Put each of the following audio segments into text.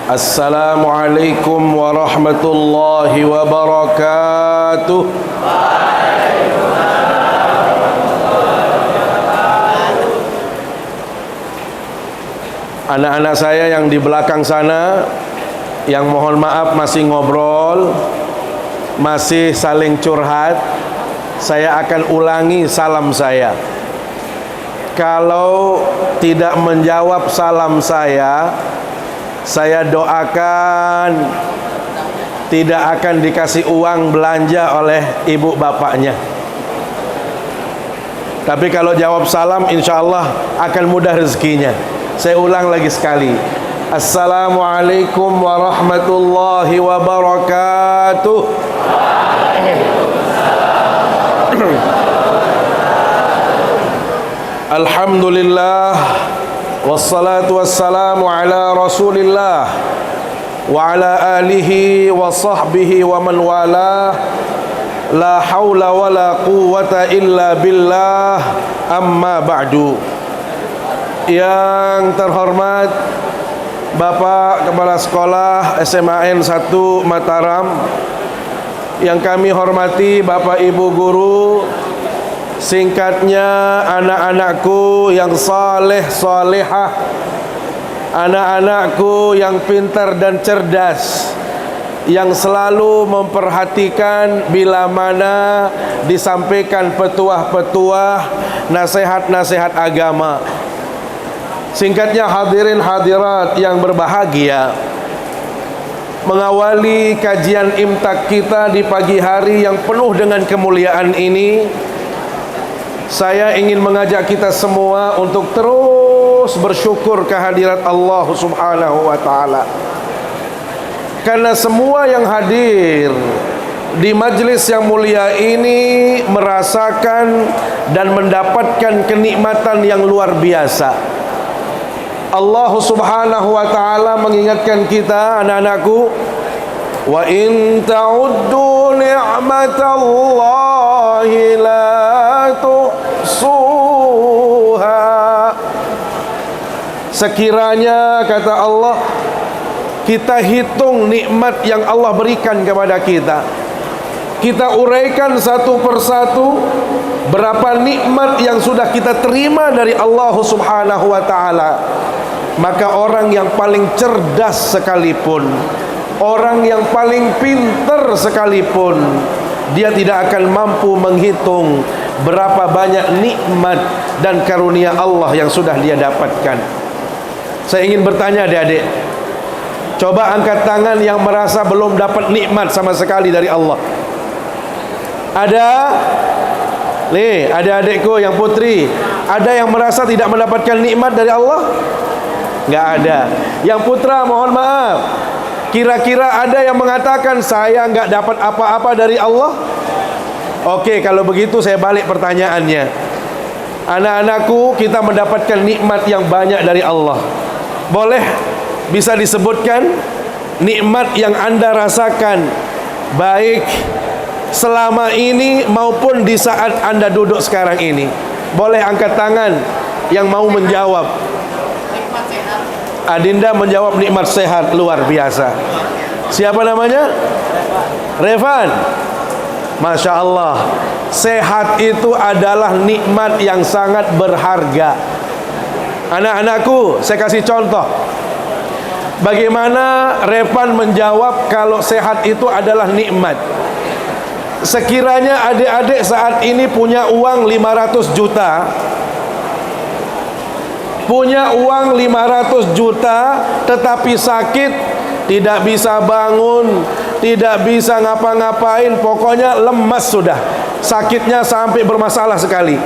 Assalamualaikum warahmatullahi wabarakatuh. Anak-anak saya yang di belakang sana, yang mohon maaf masih ngobrol, masih saling curhat, saya akan ulangi salam saya. Kalau tidak menjawab salam saya doakan tidak akan dikasih uang belanja oleh ibu bapaknya. Tapi kalau jawab salam, insya Allah akan mudah rezekinya. Saya ulang lagi sekali. Assalamualaikum warahmatullahi wabarakatuh. Alhamdulillah, wassalatu wassalamu ala rasulillah wa ala alihi wa sahbihi wa man walah. La hawla wa la quwwata illa billah. Amma ba'du. Yang terhormat Bapak Kepala Sekolah SMAN 1 Mataram, yang kami hormati Bapak Ibu Guru, singkatnya anak-anakku yang saleh salehah, anak-anakku yang pintar dan cerdas, yang selalu memperhatikan bila mana disampaikan petuah-petuah, nasihat-nasihat agama. Singkatnya hadirin hadirat yang berbahagia, mengawali kajian imtak kita di pagi hari yang penuh dengan kemuliaan ini, saya ingin mengajak kita semua untuk terus bersyukur kehadirat Allah Subhanahu wa ta'ala. Karena semua yang hadir di majlis yang mulia ini merasakan dan mendapatkan kenikmatan yang luar biasa. Allah Subhanahu wa ta'ala mengingatkan kita, anak-anakku, wa in ta'uddu ni'matallahi la tuhsuha. Sekiranya, kata Allah, kita hitung nikmat yang Allah berikan kepada kita, kita uraikan satu persatu berapa nikmat yang sudah kita terima dari Allah Subhanahu wa ta'ala, maka orang yang paling cerdas sekalipun, orang yang paling pintar sekalipun, dia tidak akan mampu menghitung berapa banyak nikmat dan karunia Allah yang sudah dia dapatkan. Saya ingin bertanya adik-adik, coba angkat tangan yang merasa belum dapat nikmat sama sekali dari Allah. Ada? Nih, adik-adikku yang putri, ada yang merasa tidak mendapatkan nikmat dari Allah? Enggak ada. Yang putra, mohon maaf, kira-kira ada yang mengatakan saya enggak dapat apa-apa dari Allah? Oke, kalau begitu saya balik pertanyaannya. Anak-anakku, kita mendapatkan nikmat yang banyak dari Allah. Boleh bisa disebutkan nikmat yang Anda rasakan baik selama ini maupun di saat Anda duduk sekarang ini? Boleh angkat tangan yang mau menjawab. Adinda menjawab nikmat sehat, luar biasa. Siapa namanya? Revan. Masya Allah. Sehat itu adalah nikmat yang sangat berharga. Anak-anakku, saya kasih contoh bagaimana Revan menjawab kalau sehat itu adalah nikmat. Sekiranya adik-adik saat ini punya uang 500 juta, punya uang 500 juta tetapi sakit, tidak bisa bangun, tidak bisa ngapa-ngapain, pokoknya lemas sudah, sakitnya sampai bermasalah sekali.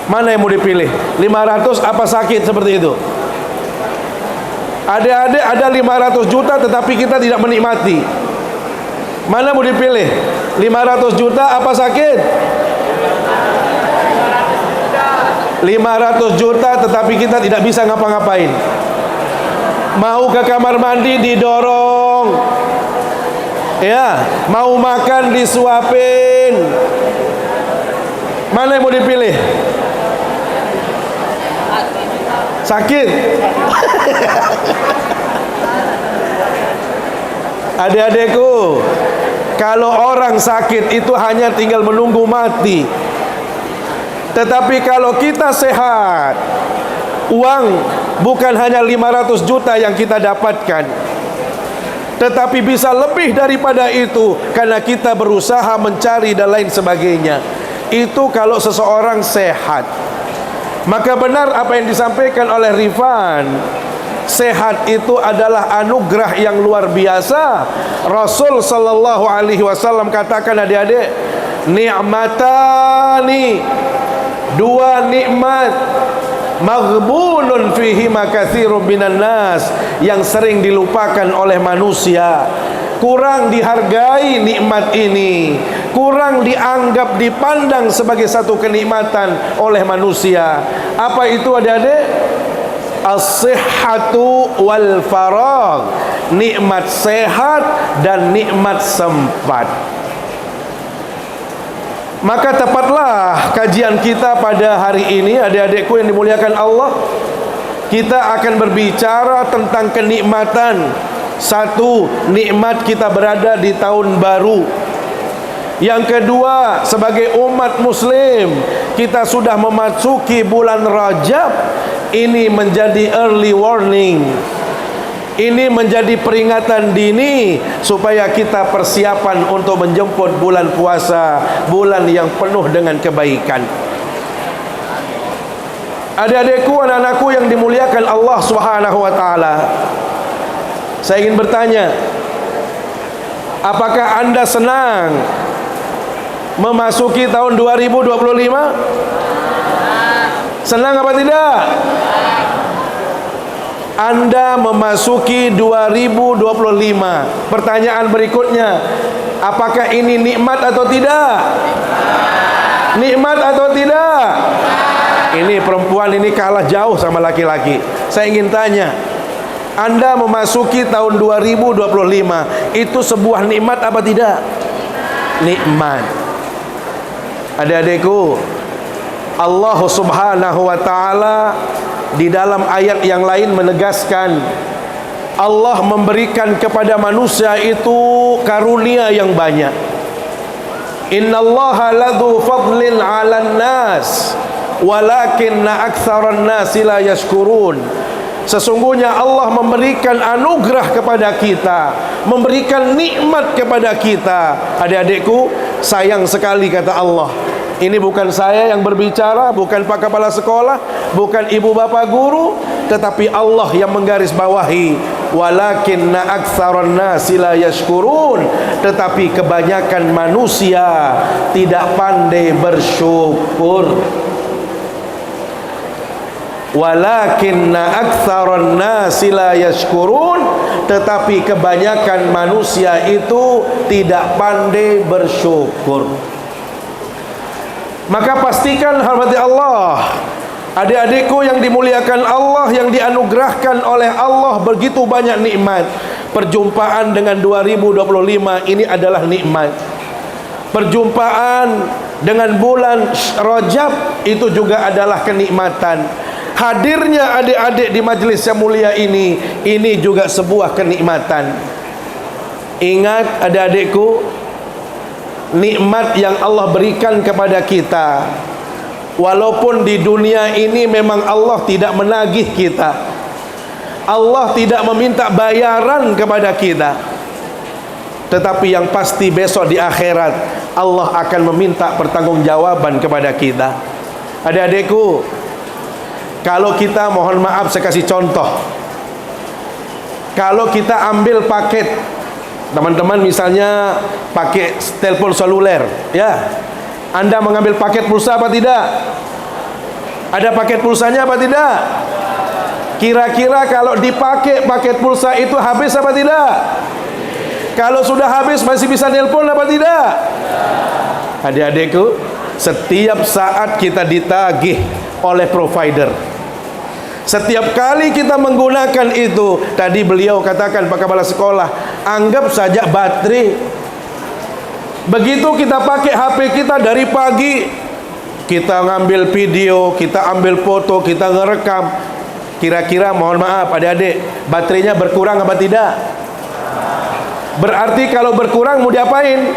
Mana yang mau dipilih? 500 apa sakit seperti itu? Adik-adik ada 500 juta tetapi kita tidak menikmati. Mana mau dipilih? 500 juta apa sakit? 500 juta tetapi kita tidak bisa ngapa-ngapain. Mau ke kamar mandi didorong, ya, mau makan disuapin. Mana yang mau dipilih? Sakit. Adik-adikku, kalau orang sakit itu hanya tinggal menunggu mati. Tetapi kalau kita sehat, uang bukan hanya 500 juta yang kita dapatkan, tetapi bisa lebih daripada itu karena kita berusaha mencari dan lain sebagainya. Itu kalau seseorang sehat. Maka benar apa yang disampaikan oleh Rifan, sehat itu adalah anugerah yang luar biasa. Rasul sallallahu alaihi wasallam katakan, adik-adik, ni'matani, dua nikmat, maghbunun fihi makatsirun minan nas, yang sering dilupakan oleh manusia. Kurang dihargai nikmat ini, kurang dianggap, dipandang sebagai satu kenikmatan oleh manusia. Apa itu, adik-adik? As-sihhatu wal faragh, nikmat sehat dan nikmat sempat. Maka tepatlah kajian kita pada hari ini, adik-adikku yang dimuliakan Allah. Kita akan berbicara tentang kenikmatan. Satu, nikmat kita berada di tahun baru. Yang kedua, sebagai umat muslim, kita sudah memasuki bulan Rajab. Ini menjadi early warning, ini menjadi peringatan dini supaya kita persiapan untuk menjemput bulan puasa, bulan yang penuh dengan kebaikan. Adik-adikku, anak-anakku yang dimuliakan Allah Subhanahu wa taala, saya ingin bertanya, apakah Anda senang memasuki tahun 2025? Senang apa tidak? Anda memasuki 2025. Pertanyaan berikutnya, apakah ini nikmat atau tidak? Nikmat atau tidak? Ini perempuan ini kalah jauh sama laki-laki. Saya ingin tanya, Anda memasuki tahun 2025, itu sebuah nikmat apa tidak? Nikmat. Adik-adikku, Allah Subhanahu wa taala di dalam ayat yang lain menegaskan, Allah memberikan kepada manusia itu karunia yang banyak. Innallaha ladzu fadlin 'alan nas walakinna aktsaran nasi la yashkurun. Sesungguhnya Allah memberikan anugerah kepada kita, memberikan nikmat kepada kita. Adik-adikku, sayang sekali kata Allah. Ini bukan saya yang berbicara, bukan Pak Kepala Sekolah, bukan Ibu Bapak Guru, tetapi Allah yang menggarisbawahi, walakinna aktsaran nasi la yashkurun. Tetapi kebanyakan manusia tidak pandai bersyukur. Walakinna aktsaran nasi la yashkurun, tetapi kebanyakan manusia itu tidak pandai bersyukur. Maka pastikan, hormati Allah, adik-adikku yang dimuliakan Allah, yang dianugerahkan oleh Allah begitu banyak nikmat. Perjumpaan dengan 2025 ini adalah nikmat. Perjumpaan dengan bulan Rajab itu juga adalah kenikmatan. Hadirnya adik-adik di majelis yang mulia ini juga sebuah kenikmatan. Ingat adik-adikku, nikmat yang Allah berikan kepada kita, walaupun di dunia ini memang Allah tidak menagih kita, Allah tidak meminta bayaran kepada kita, tetapi yang pasti besok di akhirat Allah akan meminta pertanggungjawaban kepada kita. Adik-adikku, kalau kita, mohon maaf saya kasih contoh, kalau kita ambil paket, teman-teman misalnya pakai telepon seluler, ya, Anda mengambil paket pulsa apa tidak? Ada paket pulsanya apa tidak? Kira-kira kalau dipakai paket pulsa itu habis apa tidak? Kalau sudah habis masih bisa telepon apa tidak? Adik-adikku, setiap saat kita ditagih oleh provider. Setiap kali kita menggunakan itu, tadi beliau katakan Pak Kepala Sekolah, anggap saja baterai. Begitu kita pakai HP kita dari pagi, kita ngambil video, kita ambil foto, kita ngerekam. Kira-kira, mohon maaf adik-adik, baterainya berkurang apa tidak? Berarti kalau berkurang mau diapain?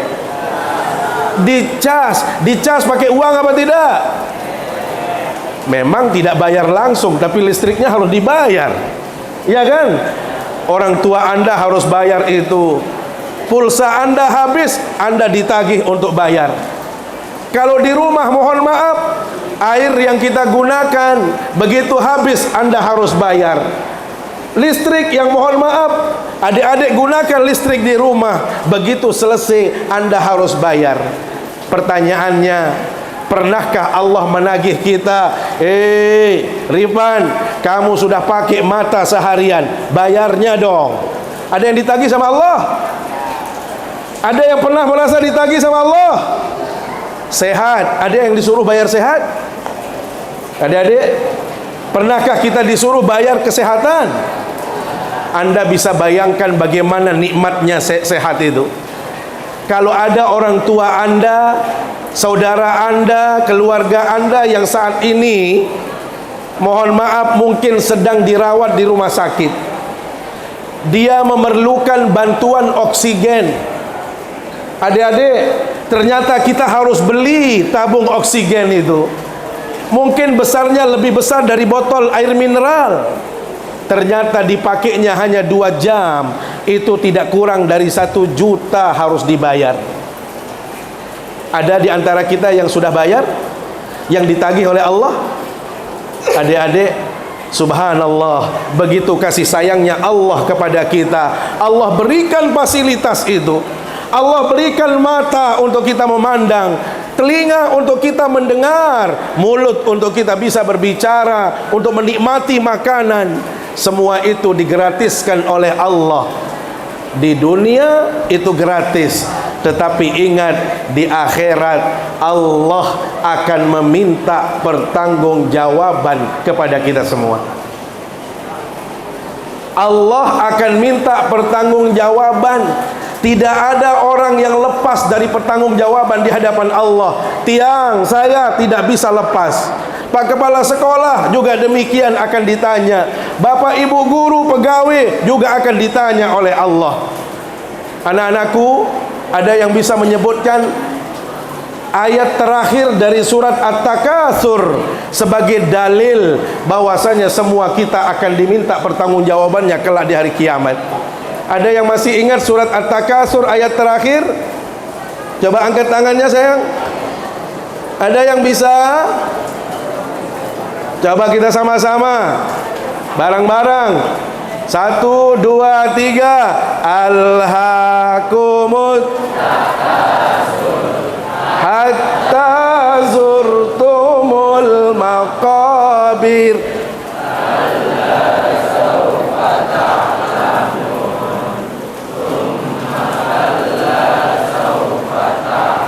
Dicas pakai uang apa tidak? Memang tidak bayar langsung, tapi listriknya harus dibayar, ya kan? Orang tua Anda harus bayar itu. Pulsa Anda habis, Anda ditagih untuk bayar. Kalau di rumah, mohon maaf, air yang kita gunakan begitu habis, Anda harus bayar. Listrik yang mohon maaf, adik-adik gunakan listrik di rumah, begitu selesai Anda harus bayar. Pertanyaannya, pernahkah Allah menagih kita? Rifan, kamu sudah pakai mata seharian, bayarnya dong. Ada yang ditagih sama Allah? Ada yang pernah merasa ditagih sama Allah? Sehat, ada yang disuruh bayar sehat? Adik-adik, pernahkah kita disuruh bayar kesehatan? Anda bisa bayangkan bagaimana nikmatnya sehat itu. Kalau ada orang tua Anda, saudara Anda, keluarga Anda yang saat ini, mohon maaf, mungkin sedang dirawat di rumah sakit, dia memerlukan bantuan oksigen. Adik-adik, ternyata kita harus beli tabung oksigen itu. Mungkin besarnya lebih besar dari botol air mineral. Ternyata dipakainya hanya 2 jam. Itu tidak kurang dari 1 juta harus dibayar. Ada di antara kita yang sudah bayar, yang ditagih oleh Allah? Adik-adik, subhanallah, begitu kasih sayangnya Allah kepada kita. Allah berikan fasilitas itu. Allah berikan mata untuk kita memandang, telinga untuk kita mendengar, mulut untuk kita bisa berbicara, untuk menikmati makanan. Semua itu digratiskan oleh Allah. Di dunia itu gratis, tetapi ingat, di akhirat Allah akan meminta pertanggungjawaban kepada kita semua. Allah akan minta pertanggungjawaban. Tidak ada orang yang lepas dari pertanggungjawaban di hadapan Allah. Tiang, saya tidak bisa lepas. Pak Kepala Sekolah juga demikian akan ditanya. Bapak Ibu Guru, pegawai juga akan ditanya oleh Allah. Anak-anakku, ada yang bisa menyebutkan ayat terakhir dari surat At-Takatsur sebagai dalil bahwasanya semua kita akan diminta pertanggungjawabannya kelak di hari kiamat? Ada yang masih ingat surat At-Takatsur ayat terakhir? Coba angkat tangannya sayang. Ada yang bisa? Coba kita sama-sama, bareng-bareng. 1, 2, 3. Alhaakumut hatta zurtumul maqabir.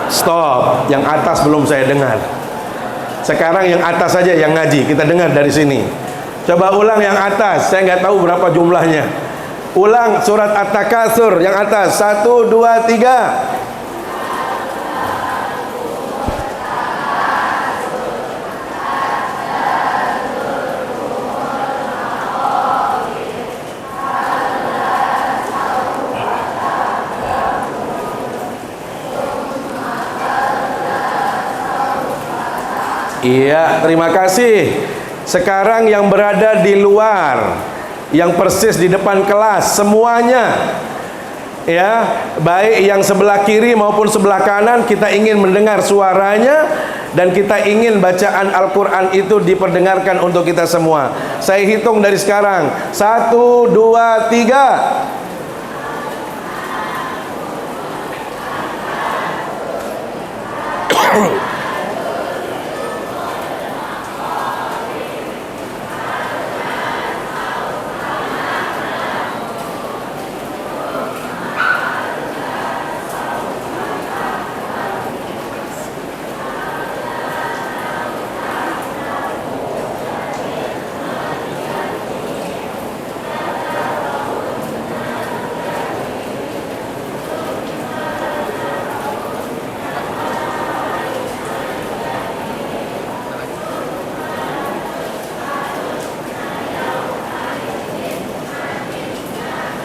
Stop, yang atas belum saya dengar. Sekarang yang atas saja yang ngaji, kita dengar dari sini. Coba ulang yang atas, saya nggak tahu berapa jumlahnya. Ulang surat At-Takatsur yang atas. 1, 2, 3. Iya, terima kasih. Sekarang yang berada di luar, yang persis di depan kelas, semuanya, ya, baik yang sebelah kiri maupun sebelah kanan, kita ingin mendengar suaranya dan kita ingin bacaan Al-Quran itu diperdengarkan untuk kita semua. Saya hitung dari sekarang. 1, 2, 3.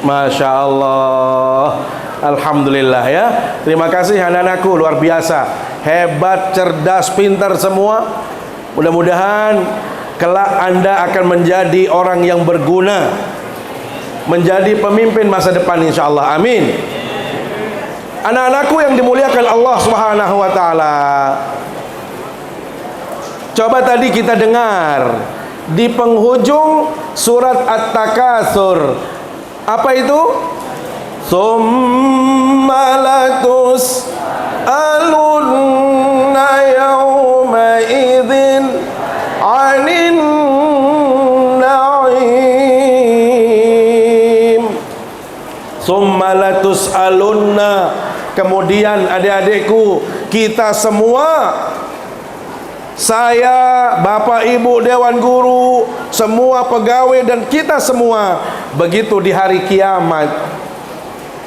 Masya Allah. Alhamdulillah ya. Terima kasih anak-anakku, luar biasa. Hebat, cerdas, pintar semua. Mudah-mudahan kelak Anda akan menjadi orang yang berguna, menjadi pemimpin masa depan insyaallah. Amin. Anak-anakku yang dimuliakan Allah Subhanahu wa taala. Coba tadi kita dengar di penghujung surat At-Takatsur. Apa itu? Tsumma latus'alunna yawma idzin 'anin na'im. Tsumma latus'alunna. Kemudian adik-adikku, kita semua, saya, Bapak Ibu Dewan Guru, semua pegawai dan kita semua, begitu di hari kiamat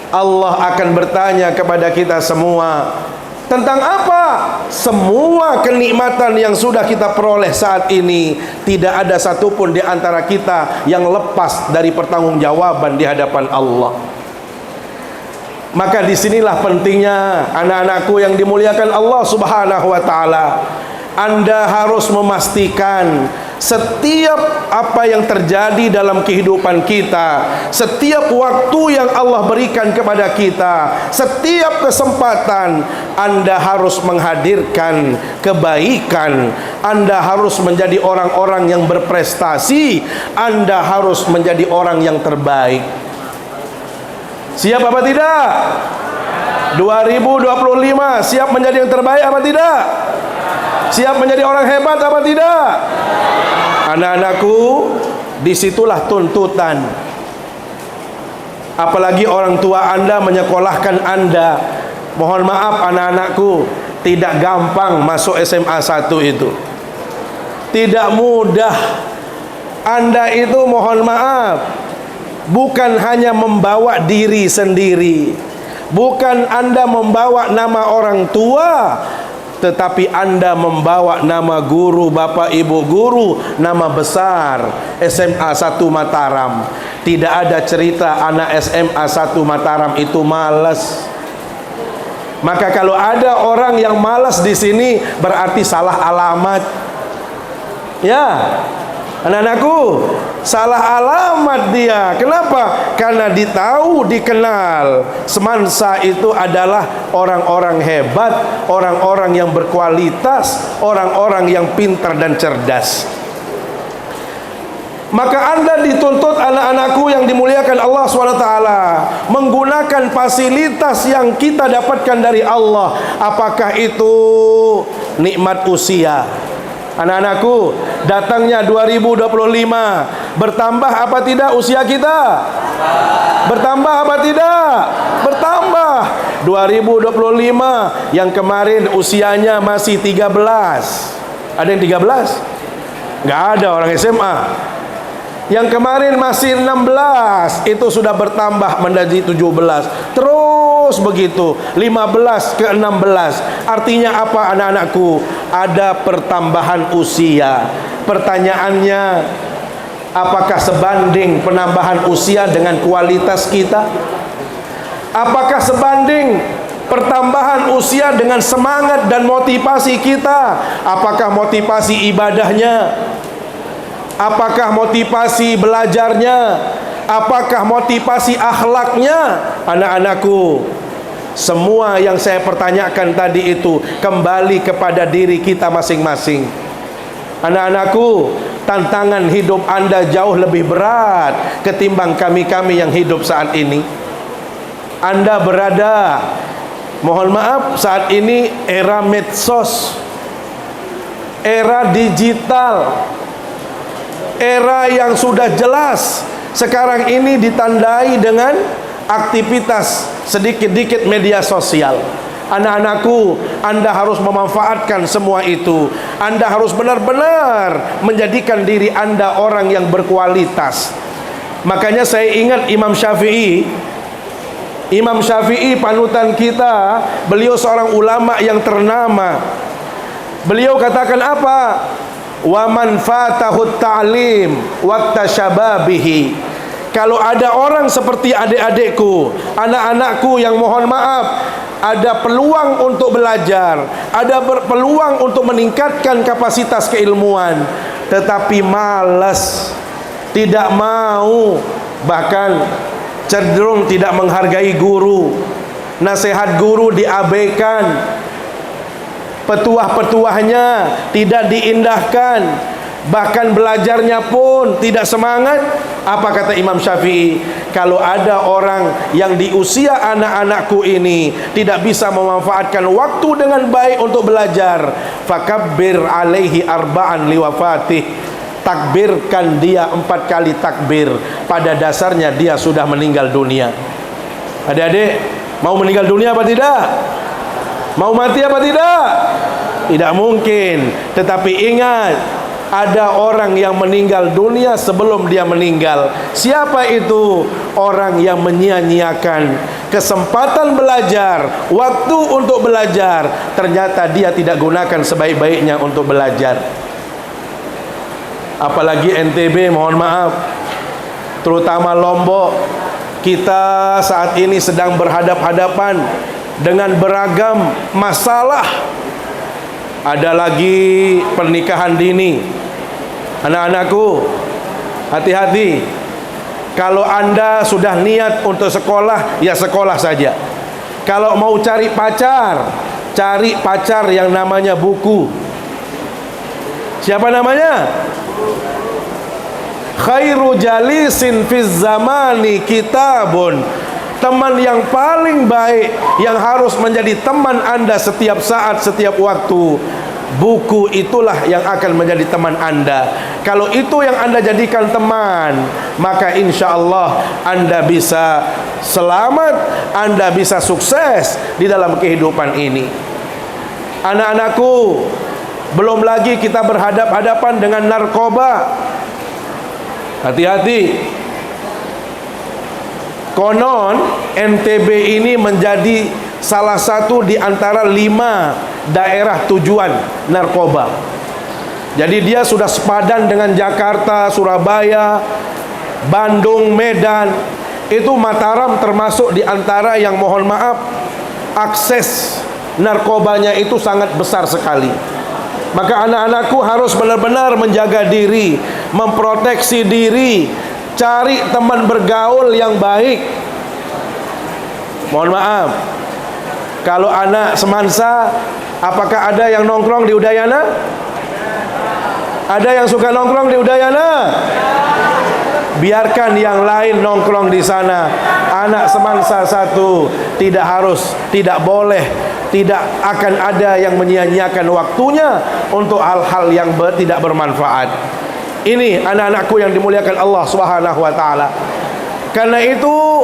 Allah akan bertanya kepada kita semua tentang apa? Semua kenikmatan yang sudah kita peroleh saat ini, tidak ada satupun di antara kita yang lepas dari pertanggungjawaban di hadapan Allah. Maka disinilah pentingnya anak-anakku yang dimuliakan Allah Subhanahu wa ta'ala, Anda harus memastikan setiap apa yang terjadi dalam kehidupan kita, setiap waktu yang Allah berikan kepada kita, setiap kesempatan Anda harus menghadirkan kebaikan. Anda harus menjadi orang-orang yang berprestasi. Anda harus menjadi orang yang terbaik. Siap apa tidak? 2025 siap menjadi yang terbaik apa tidak? Siap menjadi orang hebat apa tidak? Anak-anakku, disitulah tuntutan. Apalagi orang tua Anda menyekolahkan Anda. Mohon maaf anak-anakku, tidak gampang masuk SMA 1 itu. Tidak mudah. Anda itu mohon maaf, bukan hanya membawa diri sendiri, bukan Anda membawa nama orang tua, tetapi Anda membawa nama guru, Bapak Ibu guru, nama besar SMA 1 Mataram. Tidak ada cerita anak SMA 1 Mataram itu malas. Maka kalau ada orang yang malas di sini, berarti salah alamat. Ya, anak-anakku, salah alamat dia. Kenapa? Karena ditahu, dikenal semansa itu adalah orang-orang hebat, orang-orang yang berkualitas, orang-orang yang pintar dan cerdas. Maka Anda dituntut, anak-anakku yang dimuliakan Allah SWT, menggunakan fasilitas yang kita dapatkan dari Allah. Apakah itu nikmat usia? Anak-anakku, datangnya 2025, bertambah apa tidak usia kita? Bertambah apa tidak? Bertambah. 2025 yang kemarin usianya masih 13. Ada yang 13? Nggak ada orang SMA. Yang kemarin masih 16, itu sudah bertambah menjadi 17. Terus begitu, 15 ke 16. Artinya apa anak-anakku? Ada pertambahan usia. Pertanyaannya, apakah sebanding penambahan usia dengan kualitas kita? Apakah sebanding pertambahan usia dengan semangat dan motivasi kita? Apakah motivasi ibadahnya? Apakah motivasi belajarnya? Apakah motivasi akhlaknya? Anak-anakku, semua yang saya pertanyakan tadi itu kembali kepada diri kita masing-masing. Anak-anakku, tantangan hidup Anda jauh lebih berat ketimbang kami-kami yang hidup saat ini. Anda berada, mohon maaf, saat ini era medsos, era digital, era yang sudah jelas sekarang ini ditandai dengan aktivitas sedikit-dikit media sosial. Anak-anakku, Anda harus memanfaatkan semua itu. Anda harus benar-benar menjadikan diri Anda orang yang berkualitas. Makanya saya ingat Imam Syafi'i. Imam Syafi'i panutan kita. Beliau seorang ulama yang ternama. Beliau katakan apa? Wa man fatahu ta'lim wa tashababihi. Kalau ada orang seperti adik-adikku, anak-anakku yang mohon maaf, ada peluang untuk belajar, ada peluang untuk meningkatkan kapasitas keilmuan, tetapi malas, tidak mau, bahkan cenderung tidak menghargai guru, nasihat guru diabaikan, petuah-petuahnya tidak diindahkan, bahkan belajarnya pun tidak semangat. Apa kata Imam Syafi'i? Kalau ada orang yang di usia anak-anakku ini tidak bisa memanfaatkan waktu dengan baik untuk belajar, fakabbir alaihi arba'an liwafatih, takbirkan dia 4 kali takbir, pada dasarnya dia sudah meninggal dunia. Adik-adik, mau meninggal dunia apa tidak? Mau mati apa tidak? Tidak mungkin. Tetapi ingat, ada orang yang meninggal dunia sebelum dia meninggal. Siapa itu? Orang yang menyia-nyiakan kesempatan belajar, waktu untuk belajar, ternyata dia tidak gunakan sebaik-baiknya untuk belajar. Apalagi NTB, mohon maaf, terutama Lombok, kita saat ini sedang berhadap-hadapan dengan beragam masalah. Ada lagi pernikahan dini. Anak-anakku, hati-hati. Kalau Anda sudah niat untuk sekolah, ya sekolah saja. Kalau mau cari pacar yang namanya buku. Siapa namanya? Khairu jalisin fiz zamani kitabun. Teman yang paling baik yang harus menjadi teman Anda setiap saat, setiap waktu, buku itulah yang akan menjadi teman Anda. Kalau itu yang Anda jadikan teman, maka insya Allah Anda bisa selamat, Anda bisa sukses di dalam kehidupan ini. Anak-anakku, belum lagi kita berhadap-hadapan dengan narkoba. Hati-hati. Konon NTB ini menjadi salah satu di antara 5 daerah tujuan narkoba. Jadi dia sudah sepadan dengan Jakarta, Surabaya, Bandung, Medan. Itu Mataram termasuk di antara yang mohon maaf, akses narkobanya itu sangat besar sekali. Maka anak-anakku harus benar-benar menjaga diri, memproteksi diri, cari teman bergaul yang baik. Mohon maaf, kalau anak semansa, apakah ada yang nongkrong di Udayana? Ada yang suka nongkrong di Udayana? Biarkan yang lain nongkrong di sana. Anak semansa satu tidak harus, tidak boleh, tidak akan ada yang menyia-nyiakan waktunya untuk hal-hal yang tidak bermanfaat. Ini anak-anakku yang dimuliakan Allah Subhanahu wa taala. Karena itu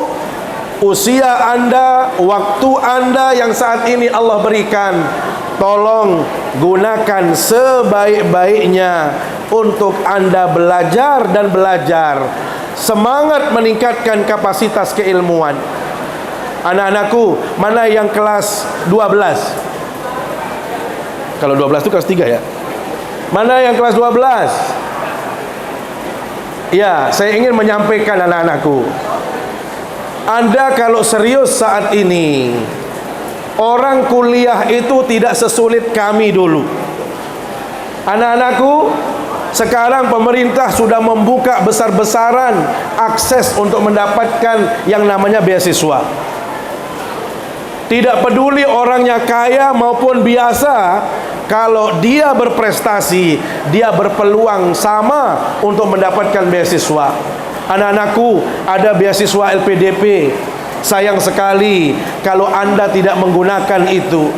usia Anda, waktu Anda yang saat ini Allah berikan, tolong gunakan sebaik-baiknya untuk Anda belajar dan belajar. Semangat meningkatkan kapasitas keilmuan. Anak-anakku, mana yang kelas 12? Kalau 12 itu kelas 3 ya. Mana yang kelas 12? Ya, saya ingin menyampaikan anak-anakku, Anda kalau serius saat ini, orang kuliah itu tidak sesulit kami dulu. Anak-anakku, sekarang pemerintah sudah membuka besar-besaran akses untuk mendapatkan yang namanya beasiswa. Tidak peduli orangnya kaya maupun biasa, kalau dia berprestasi, dia berpeluang sama untuk mendapatkan beasiswa. Anak-anakku, ada beasiswa LPDP. Sayang sekali kalau Anda tidak menggunakan itu.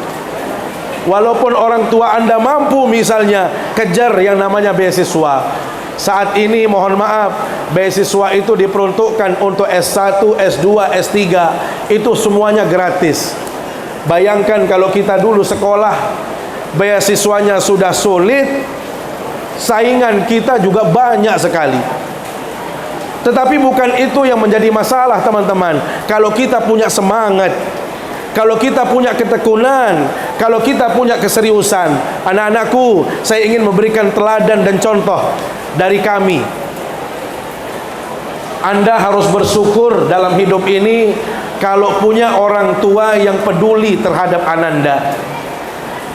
Walaupun orang tua Anda mampu misalnya, kejar yang namanya beasiswa. Saat ini mohon maaf, beasiswa itu diperuntukkan untuk S1, S2, S3. Itu semuanya gratis. Bayangkan kalau kita dulu sekolah, beasiswanya sudah sulit, saingan kita juga banyak sekali. Tetapi bukan itu yang menjadi masalah, teman-teman. Kalau kita punya semangat, kalau kita punya ketekunan, kalau kita punya keseriusan. Anak-anakku, saya ingin memberikan teladan dan contoh dari kami. Anda harus bersyukur dalam hidup ini kalau punya orang tua yang peduli terhadap Ananda.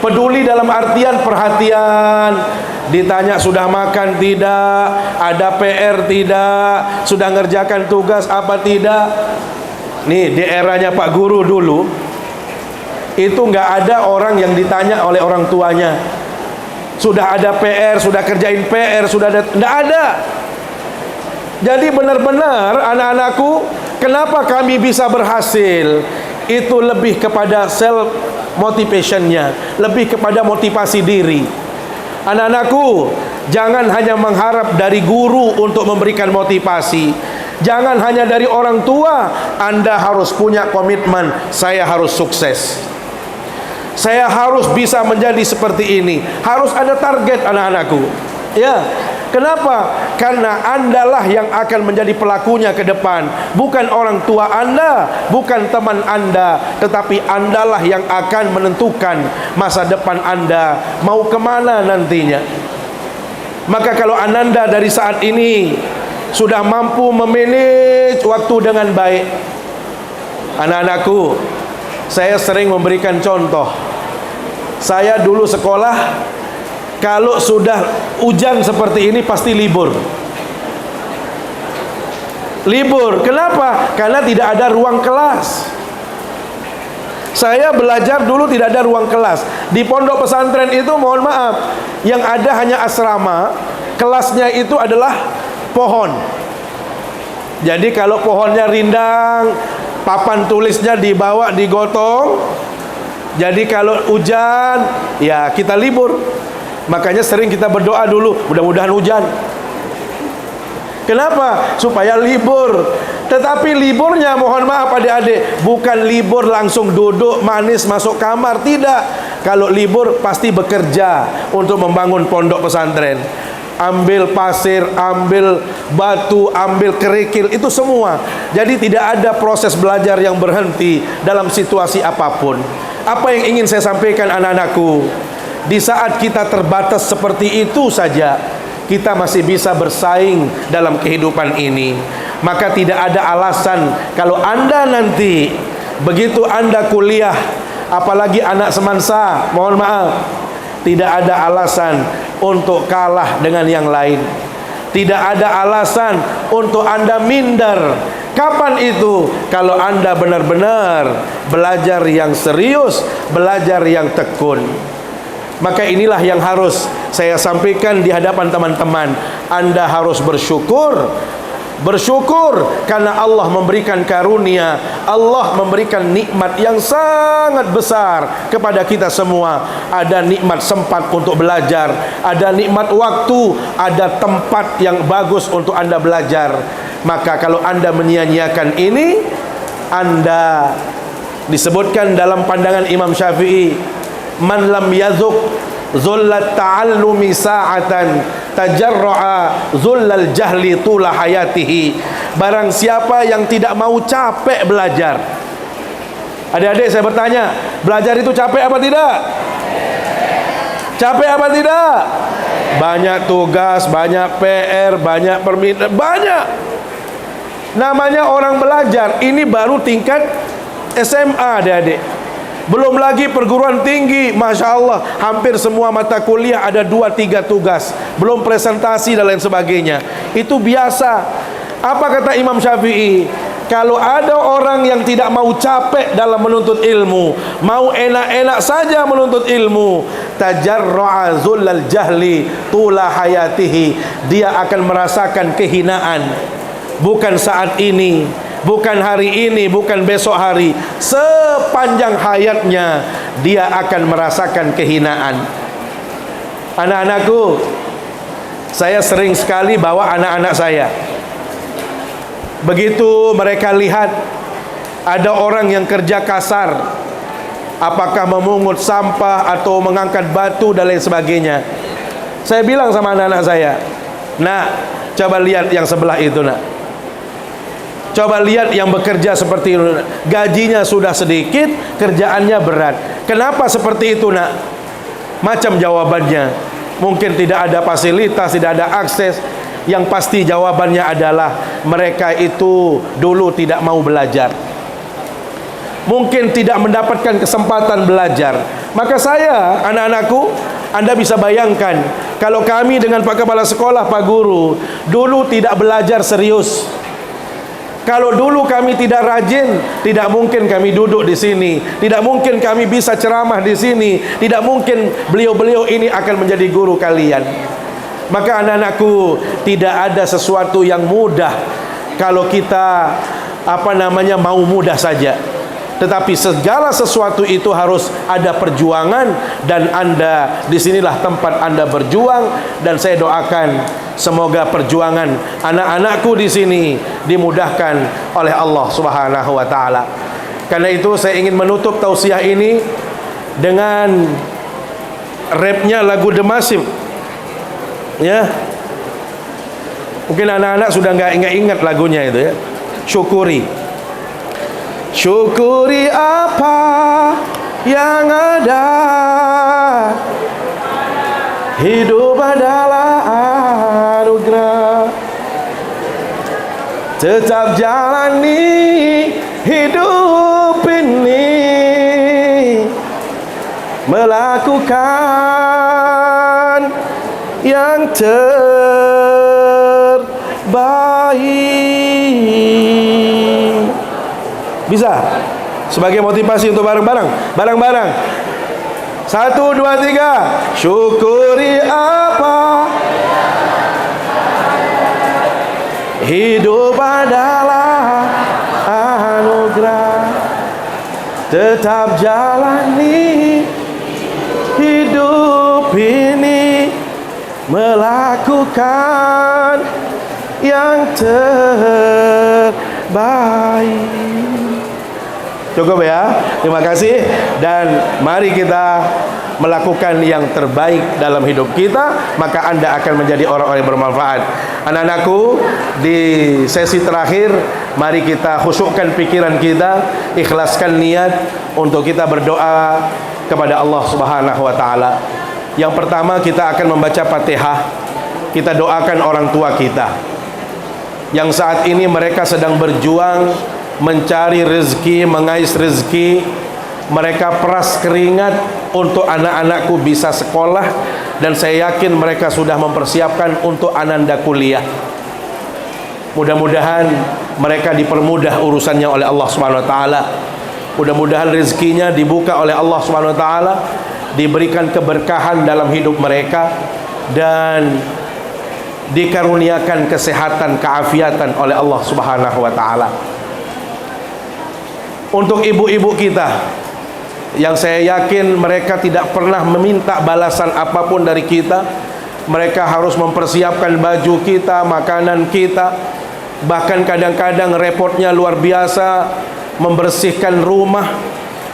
Peduli dalam artian perhatian, ditanya sudah makan tidak, ada PR tidak, sudah ngerjakan tugas apa tidak. Nih di eranya Pak Guru dulu, itu nggak ada orang yang ditanya oleh orang tuanya sudah ada PR, sudah kerjain PR, sudah ada, nggak ada. Jadi benar-benar anak-anakku, kenapa kami bisa berhasil? Itu lebih kepada self motivationnya, lebih kepada motivasi diri. Anak-anakku, jangan hanya mengharap dari guru untuk memberikan motivasi, jangan hanya dari orang tua. Anda harus punya komitmen, saya harus sukses, saya harus bisa menjadi seperti ini. Harus ada target anak-anakku. Ya, kenapa? Karena Andalah yang akan menjadi pelakunya ke depan. Bukan orang tua Anda, bukan teman Anda, tetapi Andalah yang akan menentukan masa depan Anda mau kemana nantinya. Maka kalau Ananda dari saat ini sudah mampu memanage waktu dengan baik, anak-anakku, saya sering memberikan contoh. Saya dulu sekolah, kalau sudah hujan seperti ini pasti libur. Libur, kenapa? Karena tidak ada ruang kelas. Saya belajar dulu tidak ada ruang kelas. Di pondok pesantren itu mohon maaf, yang ada hanya asrama. Kelasnya itu adalah pohon. Jadi kalau pohonnya rindang, papan tulisnya dibawa digotong. Jadi kalau hujan, ya kita libur. Makanya sering kita berdoa dulu, mudah-mudahan hujan. Kenapa? Supaya libur. Tetapi liburnya mohon maaf adik-adik, bukan libur langsung duduk manis masuk kamar, tidak. Kalau libur pasti bekerja untuk membangun pondok pesantren. Ambil pasir, ambil batu, ambil kerikil, itu semua. Jadi tidak ada proses belajar yang berhenti dalam situasi apapun. Apa yang ingin saya sampaikan anak-anakku? Di saat kita terbatas seperti itu saja, kita masih bisa bersaing dalam kehidupan ini. Maka tidak ada alasan kalau Anda nanti begitu Anda kuliah, apalagi anak semansa, mohon maaf, tidak ada alasan untuk kalah dengan yang lain. Tidak ada alasan untuk Anda minder. Kapan itu? Kalau Anda benar-benar belajar yang serius, belajar yang tekun. Maka inilah yang harus saya sampaikan di hadapan teman-teman. Anda harus bersyukur. Bersyukur karena Allah memberikan karunia, Allah memberikan nikmat yang sangat besar kepada kita semua. Ada nikmat sempat untuk belajar, ada nikmat waktu, ada tempat yang bagus untuk Anda belajar. Maka kalau Anda menyia-nyiakan ini, Anda disebutkan dalam pandangan Imam Syafi'i, man lam yazuk zullat ta'allumi sa'atan tajarra'a zullal jahli tula hayatihi. Barang siapa yang tidak mau capek belajar. Adik-adik saya bertanya, belajar itu capek apa tidak? Capek apa tidak? Banyak tugas, banyak PR, banyak permintaan, banyak. Namanya orang belajar. Ini baru tingkat SMA adik-adik. Belum lagi perguruan tinggi, Masya Allah, hampir semua mata kuliah ada 2-3 tugas, belum presentasi dan lain sebagainya. Itu biasa. Apa kata Imam Syafi'i? Kalau ada orang yang tidak mau capek dalam menuntut ilmu, mau enak-enak saja menuntut ilmu, tajarra'a zullal jahli tula hayatihi, dia akan merasakan kehinaan. Bukan saat ini, bukan hari ini, bukan besok hari, sepanjang hayatnya dia akan merasakan kehinaan. Anak-anakku, saya sering sekali bawa anak-anak saya. Begitu mereka lihat ada orang yang kerja kasar, apakah memungut sampah atau mengangkat batu dan lain sebagainya, saya bilang sama anak-anak saya, nak, coba lihat yang sebelah itu, nak. Coba lihat yang bekerja seperti itu, gajinya sudah sedikit, kerjaannya berat. Kenapa seperti itu, nak? Macam jawabannya, mungkin tidak ada fasilitas, tidak ada akses. Yang pasti jawabannya adalah mereka itu dulu tidak mau belajar, mungkin tidak mendapatkan kesempatan belajar. Maka saya, anak-anakku, Anda bisa bayangkan kalau kami dengan Pak Kepala Sekolah, Pak Guru, dulu tidak belajar serius. Kalau dulu kami tidak rajin, tidak mungkin kami duduk di sini, tidak mungkin kami bisa ceramah di sini, tidak mungkin beliau-beliau ini akan menjadi guru kalian. Maka anak-anakku, tidak ada sesuatu yang mudah kalau kita mau mudah saja. Tetapi segala sesuatu itu harus ada perjuangan, dan Anda disinilah tempat Anda berjuang. Dan saya doakan semoga perjuangan anak-anakku di sini dimudahkan oleh Allah Subhanahu wa taala. Karena itu saya ingin menutup tausiah ini dengan rapnya lagu The Massive. Ya, mungkin anak-anak sudah nggak ingat lagunya itu ya. Syukuri, syukuri apa yang ada. Hidup adalah anugerah. Tetap jalani hidup ini, melakukan yang terbaik. Bisa? Sebagai motivasi untuk bareng-bareng. 1, 2, 3. Syukuri apa hidup adalah anugerah. Tetap jalani hidup ini, melakukan yang terbaik. Cukup ya, terima kasih. Dan mari kita melakukan yang terbaik dalam hidup kita, maka Anda akan menjadi orang-orang yang bermanfaat. Anak-anakku, di sesi terakhir, mari kita khusyukkan pikiran kita, ikhlaskan niat untuk kita berdoa kepada Allah Subhanahu wa taala. Yang pertama, kita akan membaca Fatihah. Kita doakan orang tua kita yang saat ini mereka sedang berjuang mencari rezeki, mengais rezeki. Mereka peras keringat untuk anak-anakku bisa sekolah, dan saya yakin mereka sudah mempersiapkan untuk ananda kuliah. Mudah-mudahan mereka dipermudah urusannya oleh Allah Subhanahu wa taala. Mudah-mudahan rezekinya dibuka oleh Allah Subhanahu wa taala, diberikan keberkahan dalam hidup mereka, dan dikaruniakan kesehatan, keafiatan oleh Allah Subhanahu wa taala. Untuk ibu-ibu kita yang saya yakin mereka tidak pernah meminta balasan apapun dari kita, mereka harus mempersiapkan baju kita, makanan kita, bahkan kadang-kadang repotnya luar biasa membersihkan rumah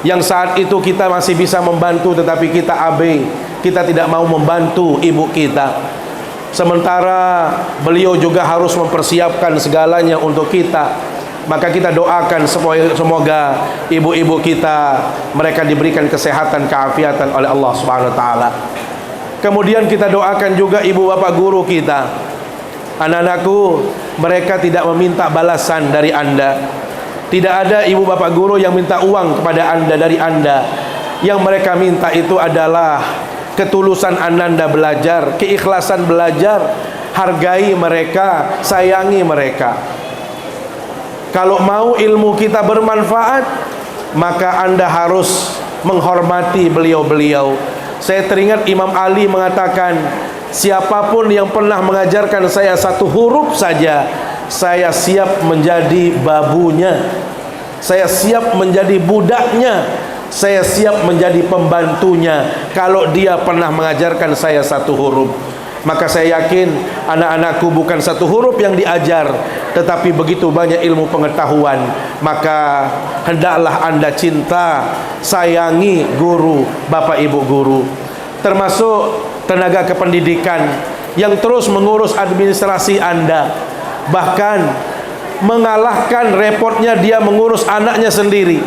yang saat itu kita masih bisa membantu, tetapi kita abai, kita tidak mau membantu ibu kita. Sementara beliau juga harus mempersiapkan segalanya untuk kita. Maka kita doakan semoga ibu-ibu kita mereka diberikan kesehatan, keafiatan oleh Allah Subhanahu wa taala. Kemudian kita doakan juga ibu bapak guru kita. Anak-anakku, mereka tidak meminta balasan dari Anda. Tidak ada ibu bapak guru yang minta uang kepada Anda dari Anda. Yang mereka minta itu adalah ketulusan Anda belajar, keikhlasan belajar. Hargai mereka, sayangi mereka. Kalau mau ilmu kita bermanfaat, maka Anda harus menghormati beliau-beliau. Saya teringat Imam Ali mengatakan, siapapun yang pernah mengajarkan saya satu huruf saja, saya siap menjadi babunya, saya siap menjadi budaknya, saya siap menjadi pembantunya, kalau dia pernah mengajarkan saya satu huruf. Maka saya yakin anak-anakku bukan satu huruf yang diajar, tetapi begitu banyak ilmu pengetahuan. Maka hendaklah Anda cinta, sayangi guru, bapak ibu guru, termasuk tenaga kependidikan yang terus mengurus administrasi Anda, bahkan mengalahkan repotnya dia mengurus anaknya sendiri.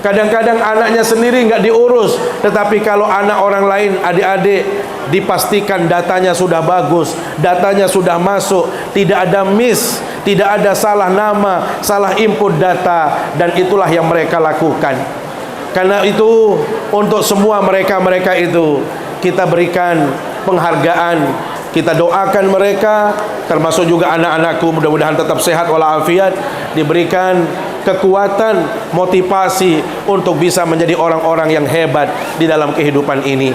Kadang-kadang anaknya sendiri nggak diurus, tetapi kalau anak orang lain, adik-adik, dipastikan datanya sudah bagus, datanya sudah masuk, tidak ada miss, tidak ada salah nama, salah input data, dan itulah yang mereka lakukan. Karena itu untuk semua mereka itu kita berikan penghargaan, kita doakan mereka, termasuk juga anak-anakku, mudah-mudahan tetap sehat walafiat, diberikan kekuatan, motivasi untuk bisa menjadi orang-orang yang hebat di dalam kehidupan ini.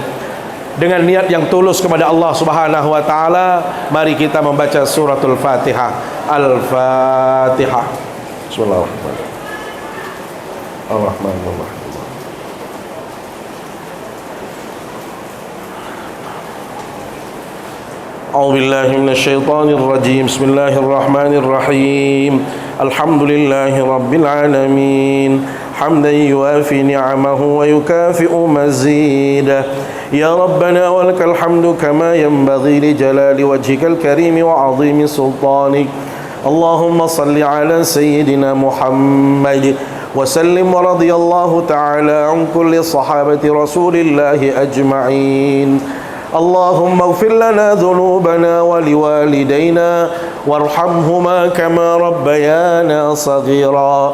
Dengan niat yang tulus kepada Allah Subhanahu wa taala, mari kita membaca suratul Fatihah. Al-Fatihah. Bismillahirrahmanirrahim. أعوذ بالله من الشيطان الرجيم بسم الله الرحمن الرحيم الحمد لله رب العالمين حمدا يوافي نعمه ويكافئ مزيده يا ربنا ولك الحمد كما ينبغي لجلال وجهك الكريم وعظيم سلطانك اللهم صل على سيدنا محمد وسلم ورضي الله تعالى عن كل صحابة رسول الله أجمعين اللهم اغفر لنا ذنوبنا ولوالدينا وارحمهما كما ربيانا صغيرا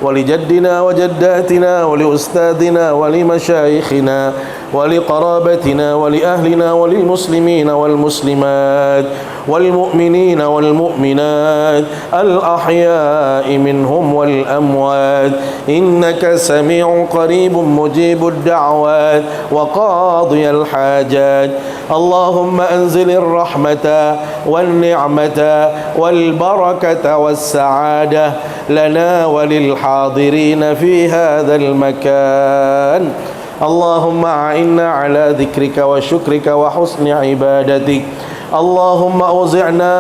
ولجدنا وجداتنا ولأستاذنا ولمشايخنا ولقرابتنا ولأهلنا وللمسلمين والمسلمات والمؤمنين والمؤمنات الأحياء منهم والأموات إنك سميع قريب مجيب الدعوات وقاضي الحاجات اللهم أنزل الرحمة والنعمة والبركة والسعادة لنا وللحاضرين في هذا المكان اللهم أعنا على ذكرك وشكرك وحسن عبادتك اللهم أوزعنا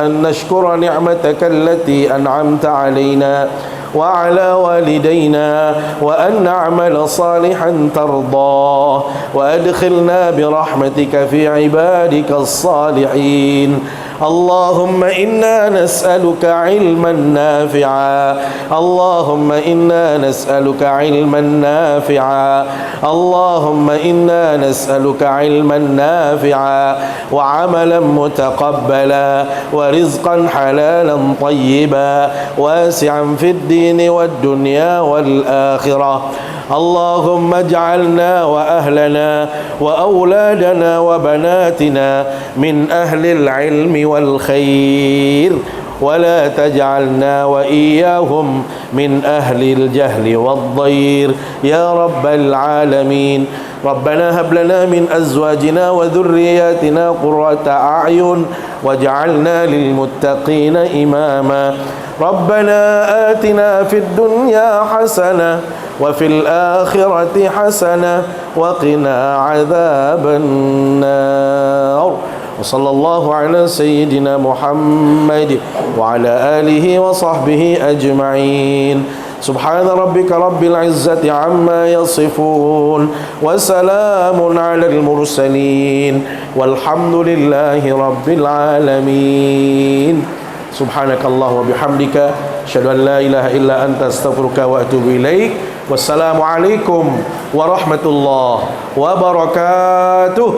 أن نشكر نعمتك التي أنعمت علينا وعلى والدينا وأن نعمل صالحا ترضاه وأدخلنا برحمتك في عبادك الصالحين اللهم إنا نسألك علما نافعا اللهم إنا نسألك علما نافعا اللهم إنا نسألك علما نافعا وعملا متقبلا ورزقا حلالا طيبا واسعا في الدين والدنيا والآخرة اللهم اجعلنا وأهلنا وأولادنا وبناتنا من أهل العلم والخير ولا تجعلنا وإياهم من أهل الجهل والضير يا رب العالمين ربنا هب لنا من أزواجنا وذرياتنا قرة أعين واجعلنا للمتقين إماما ربنا آتنا في الدنيا حسنة وفي الآخرة حسنة وقنا عذاب النار وصلى الله على سيدنا محمد وعلى آله وصحبه أجمعين سبحان ربك رب العزة عما يصفون وسلام على المرسلين والحمد لله رب العالمين سبحانك الله وبحمدك أشهد أن لا إله إلا أنت أستغفرك وأتوب إليك والسلام عليكم ورحمة الله وبركاته.